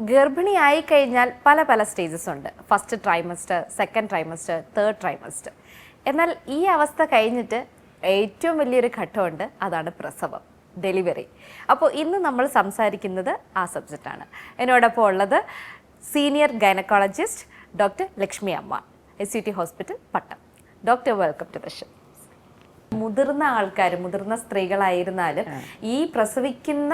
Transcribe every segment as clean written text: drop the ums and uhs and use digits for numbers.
ഗർഭിണിയായി കഴിഞ്ഞാൽ പല പല സ്റ്റേജസ് ഉണ്ട്. First trimester, second trimester, third trimester. എന്നാൽ ഈ അവസ്ഥ കഴിഞ്ഞിട്ട് ഏറ്റവും വലിയൊരു ഘട്ടമുണ്ട്, അതാണ് പ്രസവം, ഡെലിവറി. അപ്പോൾ ഇന്ന് നമ്മൾ സംസാരിക്കുന്നത് ആ സബ്ജക്റ്റാണ്. എന്നോടൊപ്പം ഉള്ളത് senior gynaecologist doctor Lakshmi Amma, SUT hospital, Pattom. Doctor, welcome to the show. മുതിർന്ന ആൾക്കാർ, മുതിർന്ന സ്ത്രീകളായിരുന്നാലും ഈ പ്രസവിക്കുന്ന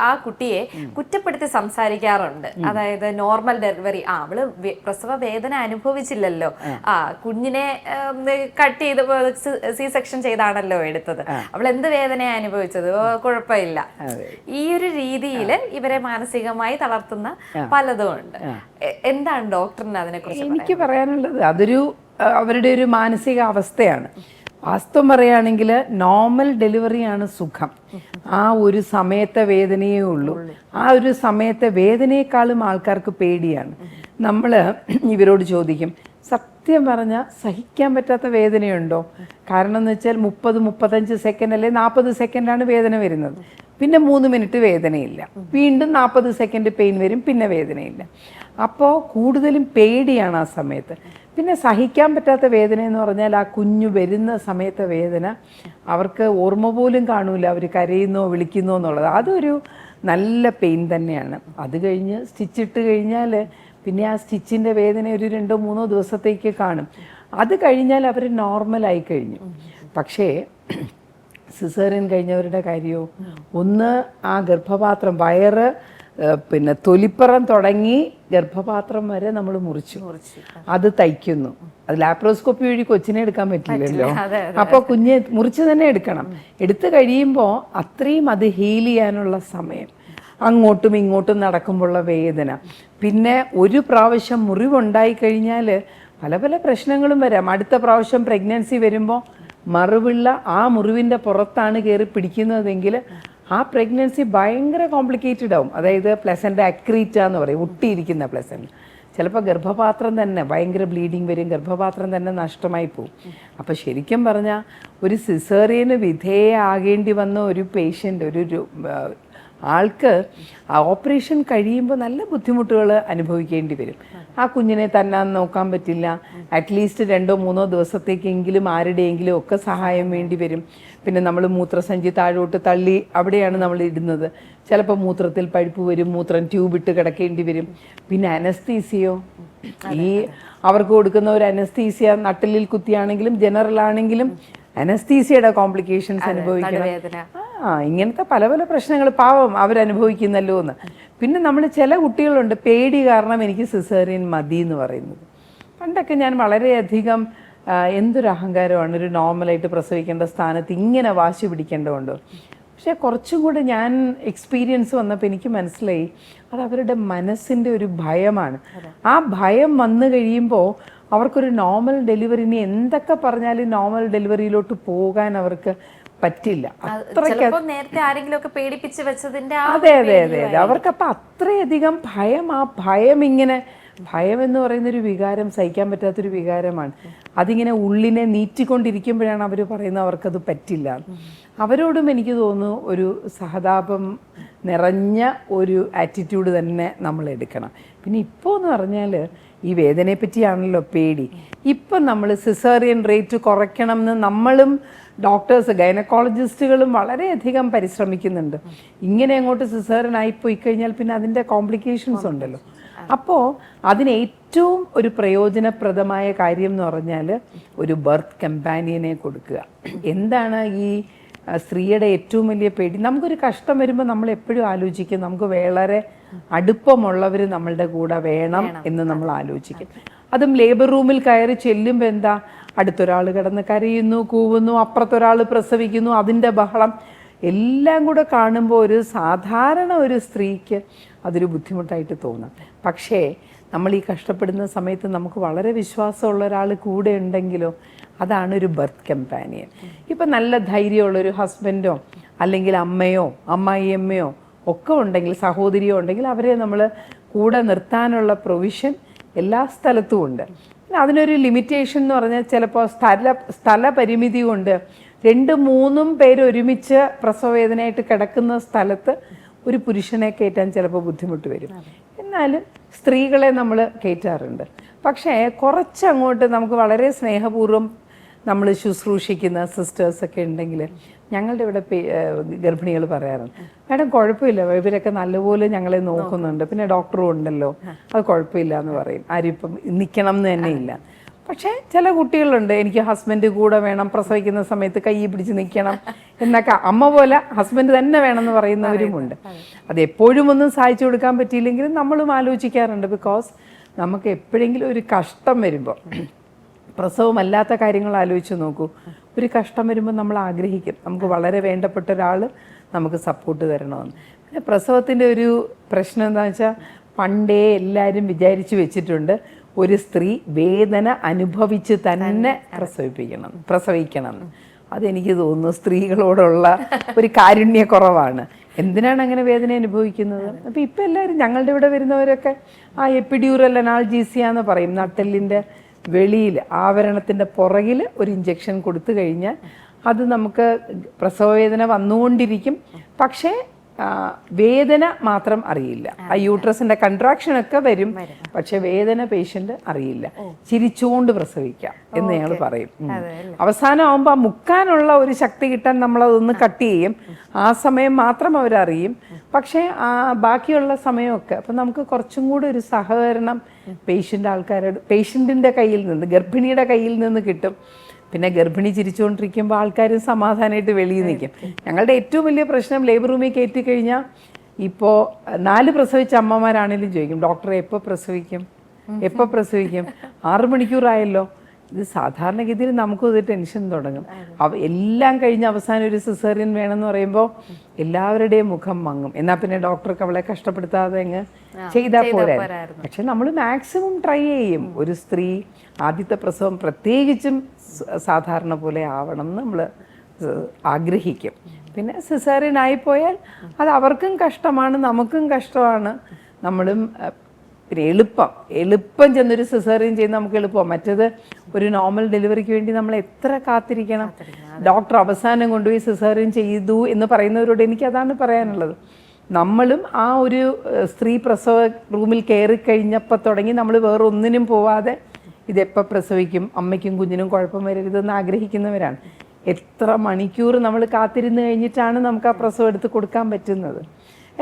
ആ കുട്ടിയെ കുറ്റപ്പെടുത്തി സംസാരിക്കാറുണ്ട്. അതായത് നോർമൽ ഡെലിവറി, അവള് പ്രസവ വേദന അനുഭവിച്ചില്ലല്ലോ, കുഞ്ഞിനെ കട്ട് ചെയ്ത് സി സെക്ഷൻ ചെയ്താണല്ലോ എടുത്തത്, അവൾ എന്ത് വേദനയാണ് അനുഭവിച്ചത്, കുഴപ്പമില്ല. ഈ ഒരു രീതിയിൽ ഇവരെ മാനസികമായി തളർത്തുന്ന പലതും ഉണ്ട്. എന്താണ് ഡോക്ടറിന് അതിനെ കുറിച്ച് എനിക്ക് പറയാനുള്ളത്? അവരുടെ ഒരു മാനസിക അവസ്ഥയാണ്. വാസ്തവം പറയുകയാണെങ്കിൽ നോർമൽ ഡെലിവറിയാണ് സുഖം. ആ ഒരു സമയത്തെ വേദനയേ ഉള്ളൂ. ആ ഒരു സമയത്തെ വേദനയെക്കാളും ആൾക്കാർക്ക് പേടിയാണ്. നമ്മൾ ഇവരോട് ചോദിക്കും, സത്യം പറഞ്ഞാൽ സഹിക്കാൻ പറ്റാത്ത വേദനയുണ്ടോ? കാരണം എന്ന് വെച്ചാൽ 30-35 സെക്കൻഡ് അല്ലെ 40 സെക്കൻഡാണ് വേദന വരുന്നത്. പിന്നെ 3 മിനിറ്റ് വേദനയില്ല, വീണ്ടും 40 സെക്കൻഡ് പെയിൻ വരും, പിന്നെ വേദനയില്ല. അപ്പോൾ കൂടുതലും പേടിയാണ് ആ സമയത്ത്. പിന്നെ സഹിക്കാൻ പറ്റാത്ത വേദന എന്ന് പറഞ്ഞാൽ ആ കുഞ്ഞു വരുന്ന സമയത്തെ വേദന അവർക്ക് ഓർമ്മ പോലും കാണൂല, അവർ കരയുന്നോ വിളിക്കുന്നോ എന്നുള്ളത്. അതൊരു നല്ല പെയിൻ തന്നെയാണ്. അത് കഴിഞ്ഞ് സ്റ്റിച്ചിട്ട് കഴിഞ്ഞാൽ പിന്നെ ആ സ്റ്റിച്ചിൻ്റെ വേദന ഒരു 2-3 ദിവസത്തേക്ക് കാണും. അത് കഴിഞ്ഞാൽ അവർ നോർമലായി കഴിഞ്ഞു. പക്ഷേ സിസേറിയൻ കഴിഞ്ഞവരുടെ കാര്യമോ, ഒന്ന് ആ ഗർഭപാത്രം, വയറ്, പിന്നെ തൊലിപ്പുറം തുടങ്ങി ഗർഭപാത്രം വരെ നമ്മൾ മുറിച്ചു, അത് തയ്ക്കുന്നു. അത് ലാപ്രോസ്കോപ്പി വഴി കൊച്ചിനെ എടുക്കാൻ പറ്റില്ലല്ലോ. അപ്പോൾ കുഞ്ഞെ മുറിച്ച് തന്നെ എടുക്കണം. എടുത്തു കഴിയുമ്പോൾ അത്രയും അത് ഹീൽ ചെയ്യാനുള്ള സമയം, അങ്ങോട്ടും ഇങ്ങോട്ടും നടക്കുമ്പോഴുള്ള വേദന, പിന്നെ ഒരു പ്രാവശ്യം മുറിവുണ്ടായി കഴിഞ്ഞാൽ പല പല പ്രശ്നങ്ങളും വരാം. അടുത്ത പ്രാവശ്യം പ്രഗ്നൻസി വരുമ്പോൾ മറുപിള്ള ആ മുറിവിൻ്റെ പുറത്താണ് കയറി പിടിക്കുന്നതെങ്കിൽ ആ പ്രഗ്നൻസി ഭയങ്കര കോംപ്ലിക്കേറ്റഡ് ആവും. അതായത് പ്ലസൻ്റ അക്രീറ്റ എന്ന് പറയും, ഒട്ടിയിരിക്കുന്ന പ്ലസൻ്റ. ചിലപ്പോൾ ഗർഭപാത്രം തന്നെ ഭയങ്കര ബ്ലീഡിങ് വരും, ഗർഭപാത്രം തന്നെ നഷ്ടമായി പോകും. അപ്പോൾ ശരിക്കും പറഞ്ഞാൽ ഒരു സിസേറിയന് വിധേയമാകേണ്ടി വന്ന ഒരു പേഷ്യൻ്റ്, ഒരു ആൾക്ക് ആ ഓപ്പറേഷൻ കഴിയുമ്പോൾ നല്ല ബുദ്ധിമുട്ടുകൾ അനുഭവിക്കേണ്ടി വരും. ആ കുഞ്ഞിനെ തന്നെ നോക്കാൻ പറ്റില്ല. അറ്റ്ലീസ്റ്റ് 2-3 ദിവസത്തേക്കെങ്കിലും ആരുടെയെങ്കിലും ഒക്കെ സഹായം വേണ്ടി വരും. പിന്നെ നമ്മൾ മൂത്രസഞ്ചി താഴോട്ട് തള്ളി അവിടെയാണ് നമ്മൾ ഇടുന്നത്. ചിലപ്പോൾ മൂത്രത്തിൽ പഴുപ്പ് വരും, മൂത്രം ട്യൂബ് ഇട്ട് കിടക്കേണ്ടി വരും. പിന്നെ അനസ്തീസിയോ, ഈ അവർക്ക് കൊടുക്കുന്ന ഒരു അനസ്തീസിയ നട്ടലിൽ കുത്തിയാണെങ്കിലും ജനറൽ ആണെങ്കിലും അനസ്തീസിയയുടെ കോംപ്ലിക്കേഷൻസ് അനുഭവിക്കണം. ഇങ്ങനത്തെ പല പല പ്രശ്നങ്ങൾ പാവം അവരനുഭവിക്കുന്നല്ലോ എന്ന്. പിന്നെ നമ്മൾ ചില കുട്ടികളുണ്ട്, പേടി കാരണം എനിക്ക് സിസേറിയൻ മതി എന്ന് പറയുന്നത്. പണ്ടൊക്കെ ഞാൻ വളരെയധികം എന്തൊരു അഹങ്കാരമാണ് ഒരു നോർമലായിട്ട് പ്രസവിക്കേണ്ട സ്ഥാനത്ത് ഇങ്ങനെ വാശി പിടിക്കേണ്ടതുണ്ടോ. പക്ഷേ കുറച്ചും കൂടെ ഞാൻ എക്സ്പീരിയൻസ് വന്നപ്പോൾ എനിക്ക് മനസ്സിലായി അത് അവരുടെ മനസ്സിൻ്റെ ഒരു ഭയമാണ്. ആ ഭയം വന്നു കഴിയുമ്പോൾ അവർക്കൊരു നോർമൽ ഡെലിവറിന് എന്തൊക്കെ പറഞ്ഞാലും നോർമൽ ഡെലിവറിയിലോട്ട് പോകാൻ അവർക്ക് പറ്റില്ല. നേരത്തെ ആരെങ്കിലും ഒക്കെ പേടിപ്പിച്ച് വെച്ചതിന്റെ അതെ അതെ അതെ അതെ അവർക്കപ്പം അത്രയധികം ഭയം. ആ ഭയം ഇങ്ങനെ, ഭയം എന്ന് പറയുന്നൊരു വികാരം സഹിക്കാൻ പറ്റാത്തൊരു വികാരമാണ്. അതിങ്ങനെ ഉള്ളിനെ നീറ്റിക്കൊണ്ടിരിക്കുമ്പോഴാണ് അവർ പറയുന്നത് അവർക്കത് പറ്റില്ല. അവരോടും എനിക്ക് തോന്നുന്നു ഒരു സഹതാപം നിറഞ്ഞ ഒരു ആറ്റിറ്റ്യൂഡ് തന്നെ നമ്മൾ എടുക്കണം. പിന്നെ ഇപ്പോൾ എന്ന് പറഞ്ഞാൽ ഈ വേദനയെ പറ്റിയാണല്ലോ പേടി. ഇപ്പം നമ്മൾ സിസേറിയൻ റേറ്റ് കുറയ്ക്കണം എന്ന് നമ്മളും ഡോക്ടേഴ്സ്, ഗൈനക്കോളജിസ്റ്റുകളും വളരെയധികം പരിശ്രമിക്കുന്നുണ്ട്. ഇങ്ങനെ അങ്ങോട്ട് സിസേറിയൻ ആയിപ്പോയി കഴിഞ്ഞാൽ പിന്നെ അതിൻ്റെ കോംപ്ലിക്കേഷൻസ് ഉണ്ടല്ലോ. അപ്പോൾ അതിന് ഏറ്റവും ഒരു പ്രയോജനപ്രദമായ കാര്യം എന്ന് പറഞ്ഞാൽ ഒരു ബർത്ത് കമ്പാനിയനെ കൊടുക്കുക. എന്താണ് ഈ സ്ത്രീയുടെ ഏറ്റവും വലിയ പേടി? നമുക്കൊരു കഷ്ടം വരുമ്പോൾ നമ്മൾ എപ്പോഴും ആലോചിക്കും നമുക്ക് വളരെ അടുപ്പമുള്ളവർ നമ്മളുടെ കൂടെ വേണം എന്ന് നമ്മൾ ആലോചിക്കും. അതും ലേബർ റൂമിൽ കയറി ചെല്ലുമ്പോൾ എന്താ, അടുത്തൊരാൾ കിടന്ന് കരയുന്നു, കൂവുന്നു, അപ്പുറത്തൊരാൾ പ്രസവിക്കുന്നു, അതിൻ്റെ ബഹളം എല്ലാം കൂടെ കാണുമ്പോൾ ഒരു സാധാരണ ഒരു സ്ത്രീക്ക് അതൊരു ബുദ്ധിമുട്ടായിട്ട് തോന്നാം. പക്ഷേ നമ്മൾ ഈ കഷ്ടപ്പെടുന്ന സമയത്ത് നമുക്ക് വളരെ വിശ്വാസമുള്ള ഒരാൾ കൂടെ ഉണ്ടെങ്കിലോ, അതാണ് ഒരു ബർത്ത് കമ്പാനിയൻ. ഇപ്പം നല്ല ധൈര്യമുള്ളൊരു ഹസ്ബൻഡോ അല്ലെങ്കിൽ അമ്മയോ അമ്മായിയമ്മയോ ഒക്കെ ഉണ്ടെങ്കിൽ, സഹോദരിയോ ഉണ്ടെങ്കിൽ അവരെ നമ്മൾ കൂടെ നിർത്താനുള്ള പ്രൊവിഷൻ എല്ലാ സ്ഥലത്തും ഉണ്ട്. അതിനൊരു ലിമിറ്റേഷൻ എന്ന് പറഞ്ഞാൽ ചിലപ്പോൾ സ്ഥലപരിമിതി കൊണ്ട് 2-3 പേര് ഒരുമിച്ച് പ്രസവവേദനയായിട്ട് കിടക്കുന്ന സ്ഥലത്ത് ഒരു പുരുഷനെ കയറ്റാൻ ചിലപ്പോൾ ബുദ്ധിമുട്ട് വരും. എന്നാലും സ്ത്രീകളെ നമ്മൾ കയറ്റാറുണ്ട്. പക്ഷേ കുറച്ചങ്ങോട്ട് നമുക്ക് വളരെ സ്നേഹപൂർവ്വം നമ്മൾ ശുശ്രൂഷിക്കുന്ന സിസ്റ്റേഴ്സൊക്കെ ഉണ്ടെങ്കിൽ ഞങ്ങളുടെ ഇവിടെ ഗർഭിണികൾ പറയാറുണ്ട്, മാഡം കുഴപ്പമില്ല, ഇവരൊക്കെ നല്ലപോലെ ഞങ്ങളെ നോക്കുന്നുണ്ട്, പിന്നെ ഡോക്ടറും ഉണ്ടല്ലോ, അത് കുഴപ്പമില്ല എന്ന് പറയും. ആരും ഇപ്പം നിൽക്കണം എന്ന് തന്നെ ഇല്ല. പക്ഷേ ചില കുട്ടികളുണ്ട്, എനിക്ക് ഹസ്ബൻഡ് കൂടെ വേണം, പ്രസവിക്കുന്ന സമയത്ത് കൈ പിടിച്ച് നിൽക്കണം എന്നൊക്കെ അമ്മ പോലെ ഹസ്ബൻഡ് തന്നെ വേണമെന്ന് പറയുന്നവരുമുണ്ട്. അത് എപ്പോഴും ഒന്നും സഹായിച്ചു കൊടുക്കാൻ പറ്റിയില്ലെങ്കിലും നമ്മളും ആലോചിക്കാറുണ്ട്. ബിക്കോസ് നമുക്ക് എപ്പോഴെങ്കിലും ഒരു കഷ്ടം വരുമ്പോൾ, പ്രസവമല്ലാത്ത കാര്യങ്ങൾ ആലോചിച്ച് നോക്കൂ, ഒരു കഷ്ടം വരുമ്പോൾ നമ്മൾ ആഗ്രഹിക്കും നമുക്ക് വളരെ വേണ്ടപ്പെട്ട ഒരാൾ നമുക്ക് സപ്പോർട്ട് തരണമെന്ന്. പിന്നെ പ്രസവത്തിൻ്റെ ഒരു പ്രശ്നം എന്താണെന്ന് വെച്ചാൽ, പണ്ടേ എല്ലാവരും വിചാരിച്ചു വെച്ചിട്ടുണ്ട് ഒരു സ്ത്രീ വേദന അനുഭവിച്ച് തന്നെ പ്രസവിക്കണം. അതെനിക്ക് തോന്നുന്നു സ്ത്രീകളോടുള്ള ഒരു കാരുണ്യക്കുറവാണ്. എന്തിനാണ് അങ്ങനെ വേദന അനുഭവിക്കുന്നത്? അപ്പോൾ ഇപ്പം എല്ലാവരും ഞങ്ങളുടെ ഇവിടെ വരുന്നവരൊക്കെ എപ്പിഡ്യൂറൽ അനാൾജീസിയ എന്ന് പറയും. നട്ടെല്ലിൻ്റെ വെളിയിൽ ആവരണത്തിൻ്റെ പുറകിൽ ഒരു ഇഞ്ചക്ഷൻ കൊടുത്തു കഴിഞ്ഞാൽ അത് നമുക്ക് പ്രസവവേദന വന്നുകൊണ്ടിരിക്കും, പക്ഷേ വേദന മാത്രം അറിയില്ല. ആ യൂട്രസിൻ്റെ കൺട്രാക്ഷനൊക്കെ വരും, പക്ഷെ വേദന പേഷ്യൻ്റ് അറിയില്ല. ചിരിച്ചുകൊണ്ട് പ്രസവിക്കാം എന്ന് ഞങ്ങൾ പറയും. അവസാനം ആകുമ്പോൾ ആ മുക്കാനുള്ള ഒരു ശക്തി കിട്ടാൻ നമ്മളതൊന്ന് കട്ട് ചെയ്യും. ആ സമയം മാത്രം അവരറിയും. പക്ഷേ ബാക്കിയുള്ള സമയമൊക്കെ അപ്പം നമുക്ക് കുറച്ചും കൂടി ഒരു സഹകരണം പേഷ്യൻറ്റിൻ്റെ കയ്യിൽ നിന്ന്, ഗർഭിണിയുടെ കയ്യിൽ നിന്ന് കിട്ടും. പിന്നെ ഗർഭിണി ചിരിച്ചുകൊണ്ടിരിക്കുമ്പോൾ ആൾക്കാരും സമാധാനമായിട്ട് വെളിയിൽ നിൽക്കും. ഞങ്ങളുടെ ഏറ്റവും വലിയ പ്രശ്നം ലേബർ റൂമിൽ കയറ്റി കഴിഞ്ഞാൽ ഇപ്പോൾ 4 പ്രസവിച്ച അമ്മമാരാണെങ്കിലും ചോദിക്കും, ഡോക്ടറെ എപ്പോൾ പ്രസവിക്കും 6 മണിക്കൂറായല്ലോ. ഇത് സാധാരണഗതിയിൽ നമുക്കും ഇത് ടെൻഷൻ തുടങ്ങും. എല്ലാം കഴിഞ്ഞ് അവസാനം ഒരു സിസേറിയൻ വേണമെന്ന് പറയുമ്പോൾ എല്ലാവരുടെയും മുഖം മങ്ങും. എന്നാൽ പിന്നെ ഡോക്ടർക്ക് അവളെ കഷ്ടപ്പെടുത്താതെ അങ്ങ് ചെയ്താൽ പോരായിരുന്നു. പക്ഷെ നമ്മൾ മാക്സിമം ട്രൈ ചെയ്യും. ഒരു സ്ത്രീ ആദ്യത്തെ പ്രസവം പ്രത്യേകിച്ചും സാധാരണ പോലെ ആവണം എന്ന് നമ്മൾ ആഗ്രഹിക്കും. പിന്നെ സിസേറിയൻ ആയിപ്പോയാൽ അത് അവർക്കും കഷ്ടമാണ്, നമുക്കും കഷ്ടമാണ്. നമ്മളും പിന്നെ എളുപ്പം ചെന്നൊരു സിസേറിയൻ ചെയ്യുന്ന നമുക്ക് എളുപ്പം. മറ്റേത് ഒരു നോർമൽ ഡെലിവറിക്ക് വേണ്ടി നമ്മൾ എത്ര കാത്തിരിക്കണം. ഡോക്ടർ അവസാനം കൊണ്ടുപോയി സിസേറിയൻ ചെയ്തു എന്ന് പറയുന്നവരോട് എനിക്കതാണ് പറയാനുള്ളത്. നമ്മളും ആ ഒരു സ്ത്രീ പ്രസവ റൂമിൽ കയറി കഴിഞ്ഞപ്പോൾ തുടങ്ങി നമ്മൾ വേറെ ഒന്നിനും പോവാതെ ഇതെപ്പോൾ പ്രസവിക്കും, അമ്മയ്ക്കും കുഞ്ഞിനും കുഴപ്പം വരരുതെന്ന് ആഗ്രഹിക്കുന്നവരാണ്. എത്ര മണിക്കൂർ നമ്മൾ കാത്തിരുന്ന് കഴിഞ്ഞിട്ടാണ് നമുക്ക് ആ പ്രസവം എടുത്ത് കൊടുക്കാൻ പറ്റുന്നത്.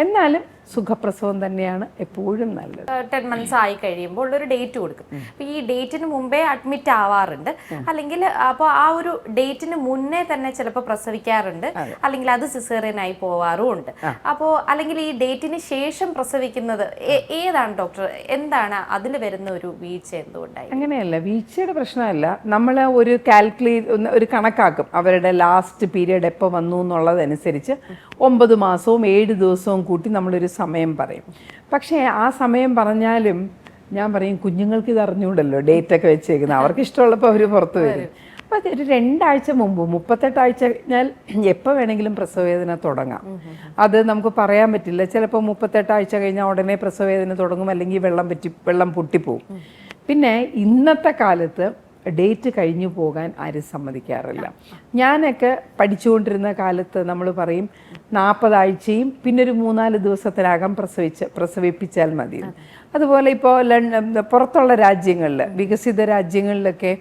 എന്നാലും സുഖപ്രസവം തന്നെയാണ് എപ്പോഴും നല്ലത്. 10 months ആയി കഴിയുമ്പോൾ ഒരു ഡേറ്റ് കൊടുക്കും. അപ്പോൾ ഈ ഡേറ്റിന് മുമ്പേ അഡ്മിറ്റ് ആവാറുണ്ട്, അല്ലെങ്കിൽ അപ്പോൾ ആ ഒരു ഡേറ്റിന് മുന്നേ തന്നെ ചിലപ്പോൾ പ്രസവിക്കാറുണ്ട്, അല്ലെങ്കിൽ അത് സിസേറിയനായി പോവാറും ഉണ്ട്. അപ്പോൾ അല്ലെങ്കിൽ ഈ ഡേറ്റിന് ശേഷം പ്രസവിക്കുന്നത് ഏതാണ് ഡോക്ടർ? എന്താണ് അതിൽ വരുന്ന ഒരു വീഴ്ച? എന്തുകൊണ്ടായി? അങ്ങനെയല്ല, വീഴ്ചയുടെ പ്രശ്നമല്ല. നമ്മൾ ഒരു ഒരു കണക്കാക്കും അവരുടെ ലാസ്റ്റ് പീരീഡ് എപ്പോൾ വന്നു എന്നുള്ളതനുസരിച്ച് 9 മാസവും 7 ദിവസവും കൂട്ടി നമ്മളൊരു സമയം പറയും. പക്ഷേ ആ സമയം പറഞ്ഞാലും ഞാൻ പറയും, കുഞ്ഞുങ്ങൾക്ക് ഇത് അറിഞ്ഞൂടല്ലോ ഡേറ്റൊക്കെ വെച്ചേക്കുന്നത്, അവർക്ക് ഇഷ്ടമുള്ളപ്പോൾ അവർ പുറത്ത് വരും. അപ്പോൾ ഒരു 2 ആഴ്ച മുമ്പ് 38 ആഴ്ച കഴിഞ്ഞാൽ എപ്പോൾ വേണമെങ്കിലും പ്രസവവേദന തുടങ്ങാം. അത് നമുക്ക് പറയാൻ പറ്റില്ല. ചിലപ്പോൾ 38 ആഴ്ച കഴിഞ്ഞാൽ ഉടനെ പ്രസവവേദന തുടങ്ങും, അല്ലെങ്കിൽ വെള്ളം പൊട്ടിപ്പോവും. പിന്നെ ഇന്നത്തെ കാലത്ത് ഡേറ്റ് കഴിഞ്ഞു പോകാൻ ആരും സമ്മതിക്കാറില്ല. ഞാനൊക്കെ പഠിച്ചുകൊണ്ടിരുന്ന കാലത്ത് നമ്മൾ പറയും 40 ആഴ്ചയും പിന്നെ ഒരു 3-4 ദിവസത്തിനകം പ്രസവിപ്പിച്ചാൽ മതി. അതുപോലെ ഇപ്പോൾ പുറത്തുള്ള രാജ്യങ്ങളിൽ, വികസിത രാജ്യങ്ങളിലൊക്കെ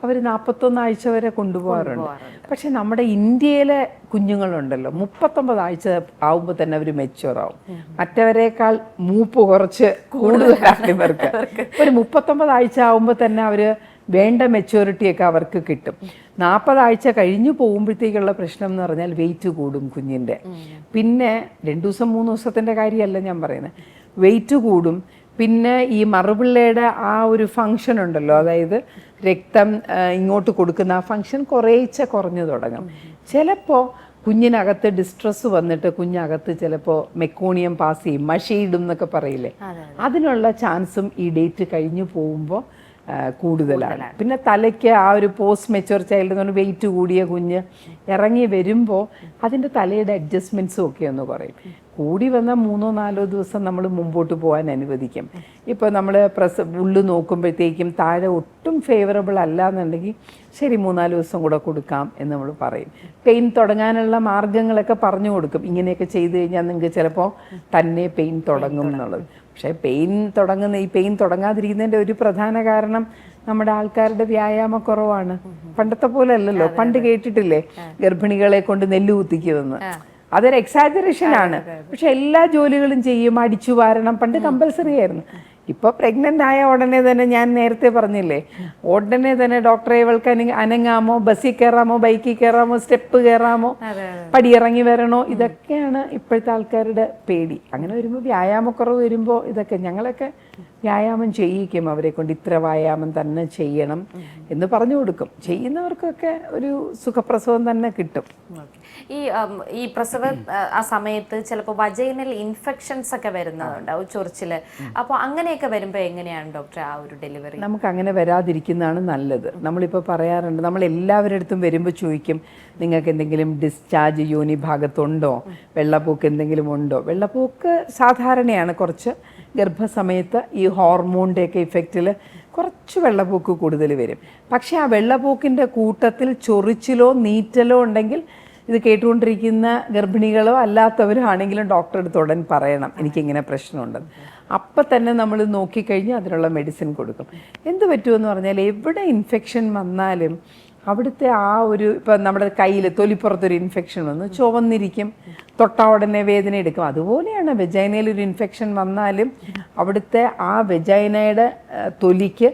അവർ 41 ആഴ്ച വരെ കൊണ്ടുപോകാറുണ്ട്. പക്ഷെ നമ്മുടെ ഇന്ത്യയിലെ കുഞ്ഞുങ്ങളുണ്ടല്ലോ 39 ആഴ്ച ആവുമ്പോൾ തന്നെ അവർ മെച്യൂർ ആവും. മറ്റവരെക്കാൾ മൂപ്പ് കുറച്ച് കൂടുതലാണ് ഇവർക്ക്. ഒരു 39 ആഴ്ച ആവുമ്പോൾ തന്നെ അവർ വേണ്ട മെച്യൂരിറ്റിയൊക്കെ അവർക്ക് കിട്ടും. 40 ആഴ്ച കഴിഞ്ഞു പോകുമ്പോഴത്തേക്കുള്ള പ്രശ്നം എന്ന് പറഞ്ഞാൽ വെയിറ്റ് കൂടും കുഞ്ഞിൻ്റെ. പിന്നെ 2 ദിവസം 3 ദിവസത്തിൻ്റെ കാര്യമല്ല ഞാൻ പറയുന്നത്, വെയിറ്റ് കൂടും. പിന്നെ ഈ മറുപിള്ളയുടെ ആ ഒരു ഫങ്ഷൻ ഉണ്ടല്ലോ, അതായത് രക്തം ഇങ്ങോട്ട് കൊടുക്കുന്ന ആ ഫങ്ഷൻ കുറേശ്ശെ കുറഞ്ഞു തുടങ്ങും. ചിലപ്പോൾ കുഞ്ഞിനകത്ത് ഡിസ്ട്രെസ് വന്നിട്ട് കുഞ്ഞകത്ത് ചിലപ്പോൾ മെക്കോണിയം പാസ് ചെയ്യും, മഷിയിടും എന്നൊക്കെ പറയില്ലേ, അതിനുള്ള ചാൻസും ഈ ഡേറ്റ് കഴിഞ്ഞു പോകുമ്പോൾ കൂടുതലാണ്. പിന്നെ തലയ്ക്ക് ആ ഒരു പോസ്റ്റ് മെച്യൂർ ചൈൽഡ് എന്ന് പറഞ്ഞാൽ വെയിറ്റ് കൂടിയ കുഞ്ഞ് ഇറങ്ങി വരുമ്പോൾ അതിൻ്റെ തലയുടെ അഡ്ജസ്റ്റ്മെൻറ്റ്സും ഒക്കെ ഒന്ന് കുറയും. കൂടി വന്നാൽ 3-4 ദിവസം നമ്മൾ മുമ്പോട്ട് പോകാൻ അനുവദിക്കും. ഇപ്പോൾ നമ്മൾ ഉള്ളു നോക്കുമ്പോഴത്തേക്കും താഴെ ഒട്ടും ഫേവറബിൾ അല്ല എന്നുണ്ടെങ്കിൽ ശരി 3-4 ദിവസം കൂടെ കൊടുക്കാം എന്ന് നമ്മൾ പറയും. പെയിൻ തുടങ്ങാനുള്ള മാർഗ്ഗങ്ങളൊക്കെ പറഞ്ഞു കൊടുക്കും. ഇങ്ങനെയൊക്കെ ചെയ്ത് കഴിഞ്ഞാൽ നിങ്ങൾക്ക് ചിലപ്പോൾ തന്നെ പെയിൻ തുടങ്ങും എന്നുള്ളത്. പക്ഷേ ഈ പെയിൻ തുടങ്ങാതിരിക്കുന്നതിൻ്റെ ഒരു പ്രധാന കാരണം നമ്മുടെ ആൾക്കാരുടെ വ്യായാമക്കുറവാണ്. പണ്ടത്തെ പോലെ അല്ലല്ലോ. പണ്ട് കേട്ടിട്ടില്ലേ ഗർഭിണികളെ കൊണ്ട് നെല്ല് കുത്തിക്കുമെന്ന്? അതൊരു എക്സാജറേഷൻ ആണ്. പക്ഷെ എല്ലാ ജോലികളും ചെയ്യും, അടിച്ചു വാരണം, പണ്ട് കമ്പൽസറി ആയിരുന്നു. ഇപ്പോൾ പ്രഗ്നൻ്റ് ആയ ഉടനെ തന്നെ, ഞാൻ നേരത്തെ പറഞ്ഞില്ലേ, ഉടനെ തന്നെ ഡോക്ടറെ ഇവൾക്ക് അനങ്ങാമോ, ബസ്സിൽ കയറാമോ, ബൈക്കിൽ കയറാമോ, സ്റ്റെപ്പ് കയറാമോ, പടിയിറങ്ങി വരണോ, ഇതൊക്കെയാണ് ഇപ്പോഴത്തെ ആൾക്കാരുടെ പേടി. അങ്ങനെ വരുമ്പോൾ വ്യായാമക്കുറവ് വരുമ്പോൾ ഇതൊക്കെ ഞങ്ങളൊക്കെ വ്യായാമം ചെയ്യിക്കും അവരെ കൊണ്ട്. ഇത്ര വ്യായാമം തന്നെ ചെയ്യണം എന്ന് പറഞ്ഞു കൊടുക്കും. ചെയ്യുന്നവർക്കൊക്കെ ഒരു സുഖപ്രസവം തന്നെ കിട്ടും. ഈ പ്രസവ ആ സമയത്ത് ചിലപ്പോൾ വജൈനൽ ഇൻഫെക്ഷൻസ് ഒക്കെ വരുന്നതുണ്ടാവും, ചൊറിച്ചില്. അപ്പോൾ അങ്ങനെയൊക്കെ വരുമ്പോൾ എങ്ങനെയാണ് ഡോക്ടർ ആ ഒരു ഡെലിവറി? നമുക്ക് അങ്ങനെ വരാതിരിക്കുന്നതാണ് നല്ലത്. നമ്മളിപ്പോൾ പറയാറുണ്ട്, നമ്മൾ എല്ലാവരുടെ അടുത്തും വരുമ്പോൾ ചോദിക്കും, നിങ്ങൾക്ക് എന്തെങ്കിലും ഡിസ്ചാർജ് യോനി ഭാഗത്തുണ്ടോ, വെള്ളപ്പോക്ക് എന്തെങ്കിലും ഉണ്ടോ? വെള്ളപ്പോക്ക് സാധാരണയാണ്. കുറച്ച് ഗർഭസമയത്ത് ഈ ഹോർമോണിൻ്റെയൊക്കെ ഇഫക്റ്റിൽ കുറച്ച് വെള്ളപ്പോക്ക് കൂടുതൽ വരും. പക്ഷേ ആ വെള്ളപ്പോക്കിൻ്റെ കൂട്ടത്തിൽ ചൊറിച്ചിലോ നീറ്റലോ ഉണ്ടെങ്കിൽ ഇത് കേട്ടുകൊണ്ടിരിക്കുന്ന ഗർഭിണികളോ അല്ലാത്തവരോ ആണെങ്കിലും ഡോക്ടറെ അടുത്ത് ഉടൻ പറയണം, എനിക്കിങ്ങനെ പ്രശ്നമുണ്ടെന്ന്. അപ്പം തന്നെ നമ്മൾ നോക്കിക്കഴിഞ്ഞ് അതിനുള്ള മെഡിസിൻ കൊടുക്കും. എന്ത് പറ്റുമെന്ന് പറഞ്ഞാൽ, എവിടെ ഇൻഫെക്ഷൻ വന്നാലും അവിടുത്തെ ആ ഒരു, ഇപ്പം നമ്മുടെ കയ്യിൽ തൊലിപ്പുറത്തൊരു ഇൻഫെക്ഷൻ വന്ന് ചുവന്നിരിക്കും, തൊട്ട ഉടനെ വേദന എടുക്കും. അതുപോലെയാണ് വെജൈനയിൽ ഒരു ഇൻഫെക്ഷൻ വന്നാലും അവിടുത്തെ ആ വെജൈനയുടെ തൊലിക്ക്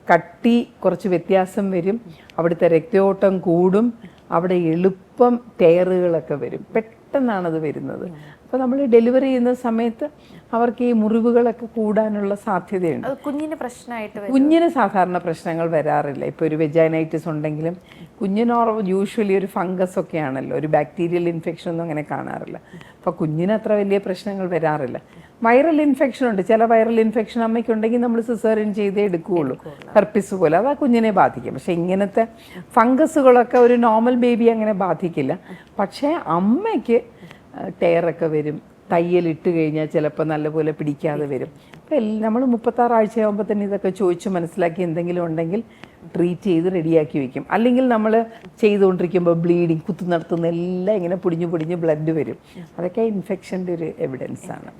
കട്ടി കുറച്ച് വ്യത്യാസം വരും, അവിടുത്തെ രക്തയോട്ടം കൂടും, അവിടെ എളുപ്പം ടയറുകളൊക്കെ വരും, പെട്ടെന്നാണത് വരുന്നത്. അപ്പോൾ നമ്മൾ ഡെലിവറി ചെയ്യുന്ന സമയത്ത് അവർക്ക് ഈ മുറിവുകളൊക്കെ കൂടാനുള്ള സാധ്യതയുണ്ട്. കുഞ്ഞിന് പ്രശ്നമായിട്ട് കുഞ്ഞിന് സാധാരണ പ്രശ്നങ്ങൾ വരാറില്ല. ഇപ്പോൾ ഒരു വെജൈനൈറ്റിസ് ഉണ്ടെങ്കിലും കുഞ്ഞിന് യൂഷ്വലി ഒരു ഫംഗസ് ഒക്കെ ആണല്ലോ, ഒരു ബാക്ടീരിയൽ ഇൻഫെക്ഷൻ ഒന്നും അങ്ങനെ കാണാറില്ല. അപ്പോൾ കുഞ്ഞിന് അത്ര വലിയ പ്രശ്നങ്ങൾ വരാറില്ല. വൈറൽ ഇൻഫെക്ഷൻ ഉണ്ട്. ചില വൈറൽ ഇൻഫെക്ഷൻ അമ്മയ്ക്കുണ്ടെങ്കിൽ നമ്മൾ സിസേറിയൻ ചെയ്തേ എടുക്കുകയുള്ളൂ, ഹെർപ്പിസ് പോലെ, അത് ആ കുഞ്ഞിനെ ബാധിക്കും. പക്ഷേ ഇങ്ങനത്തെ ഫംഗസുകളൊക്കെ ഒരു നോർമൽ ബേബി അങ്ങനെ ബാധിക്കില്ല. പക്ഷേ അമ്മയ്ക്ക് ടയറൊക്കെ വരും, തയ്യലിട്ട് കഴിഞ്ഞാൽ ചിലപ്പോൾ നല്ലപോലെ പിടിക്കാതെ വരും. അപ്പോൾ നമ്മൾ 36 ആഴ്ചയാകുമ്പോൾ തന്നെ ഇതൊക്കെ ചോദിച്ച് മനസ്സിലാക്കി എന്തെങ്കിലും ഉണ്ടെങ്കിൽ ട്രീറ്റ് ചെയ്ത് റെഡിയാക്കി വെക്കും. അല്ലെങ്കിൽ നമ്മൾ ചെയ്തുകൊണ്ടിരിക്കുമ്പോൾ ബ്ലീഡിങ്, കുത്തു നടത്തുന്ന എല്ലാം ഇങ്ങനെ പൊടിഞ്ഞ് ബ്ലഡ് വരും. അതൊക്കെ ഇൻഫെക്ഷൻ്റെ ഒരു എവിഡൻസ് ആണ്.